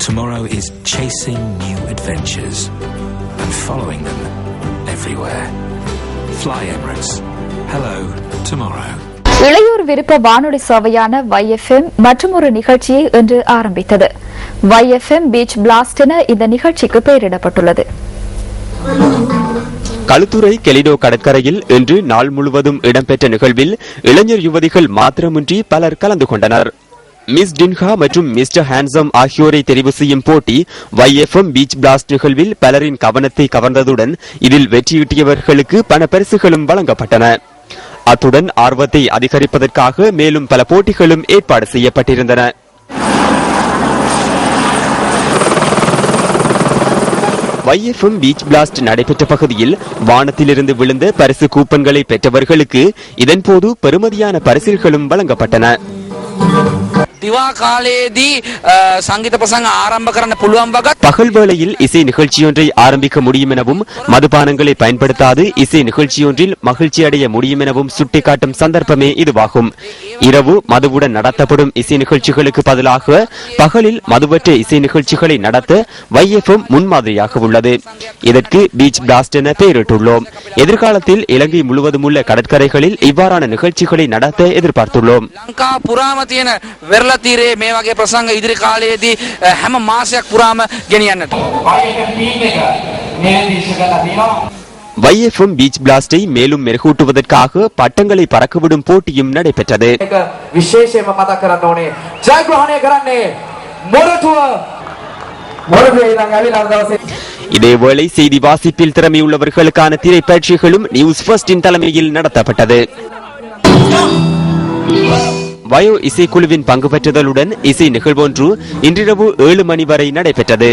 Tomorrow is chasing new adventures and following them everywhere. Fly Emirates. Hello, tomorrow. இளையோர் விருப்ப வானொலி சேவையான YFM மற்றும் ஒரு நிகழ்ச்சியை இன்று ஆரம்பித்தது. YFM பீச் பிளாஸ்ட் என இந்த நிகழ்ச்சிக்கு பெயரிடப்பட்டுள்ளது. களுத்துறை கெலிடோ கடற்கரையில் இன்று நாள் முழுவதும் இடம்பெற்ற நிகழ்வில் இளைஞர் யுவதிகள் மாத்திரமின்றி பலர் கலந்து கொண்டனர். மிஸ் டின்ஹா மற்றும் மிஸ்டர் ஹான்சம் ஆகியோரை தெரிவு செய்யும் போட்டி YFM பீச் பிளாஸ்ட் நிகழ்வில் பலரின் கவனத்தை கவர்ந்ததுடன் இதில் வெற்றியீட்டியவர்களுக்கு பண பரிசுகளும் வழங்கப்பட்டன. அத்துடன் ஆர்வத்தை அதிகரிப்பதற்காக மேலும் பல போட்டிகளும் ஏற்பாடு செய்யப்பட்டிருந்தன. YFM பீச் பிளாஸ்ட் நடைபெற்ற பகுதியில் வானத்திலிருந்து விழுந்த பரிசு கூப்பன்களை பெற்றவர்களுக்கு இதன்போது பெறுமதியான பரிசில்களும் வழங்கப்பட்டன. பகல் வேளையில் இசை நிகழ்ச்சியொன்றை ஆரம்பிக்க முடியும் எனவும் மதுபானங்களை பயன்படுத்தாது இசை நிகழ்ச்சியொன்றில் மகிழ்ச்சி அடைய முடியும் எனவும் சுட்டிக்காட்டும் சந்தர்ப்பமே இதுவாகும். இரவு மதுவுடன் நடத்தப்படும் இசை நிகழ்ச்சிகளுக்கு பதிலாக பகலில் மதுவற்ற இசை நிகழ்ச்சிகளை நடத்த YFM முன்மாதிரியாக உள்ளது. இதற்கு பீச் பிளாஸ்ட் என பெயரிட்டுள்ளோம். எதிர்காலத்தில் இலங்கை முழுவதும் உள்ள கடற்கரைகளில் இவ்வாறான நிகழ்ச்சிகளை நடத்த எதிர்பார்த்துள்ளோம். තීරේ මේ වගේ ප්‍රසංග ඉදිරි කාලයේදී හැම මාසයක් පුරාම ගෙනියන්නට. YFM பீச் பிளாஸ்டை மேலும் மெருகூட்டுவதற்காக பட்டங்களை பறக்கவிடும் போட்டியும் நடைபெற்றது. විශේෂයෙන්ම මතක් කරන්න ඕනේ ජයග්‍රහණය කරන්නේ මොරටුව මොරටුවේ ඉඳන් ඇවිල්ලා දවසේ. இதேவேளை செய்தி வாசிப்பில் திறமையுள்ளவர்களுக்கான திரைப்பயிற்சிகளும் நியூஸ் ஃபர்ஸ்டின் தலைமையில் நடத்தப்பட்டது. வயோ இசைக்குழுவின் பங்கு பெற்றுதலுடன் இசை நிகழ்வொன்று இன்றிரவு 7 மணி வரை நடைபெற்றது.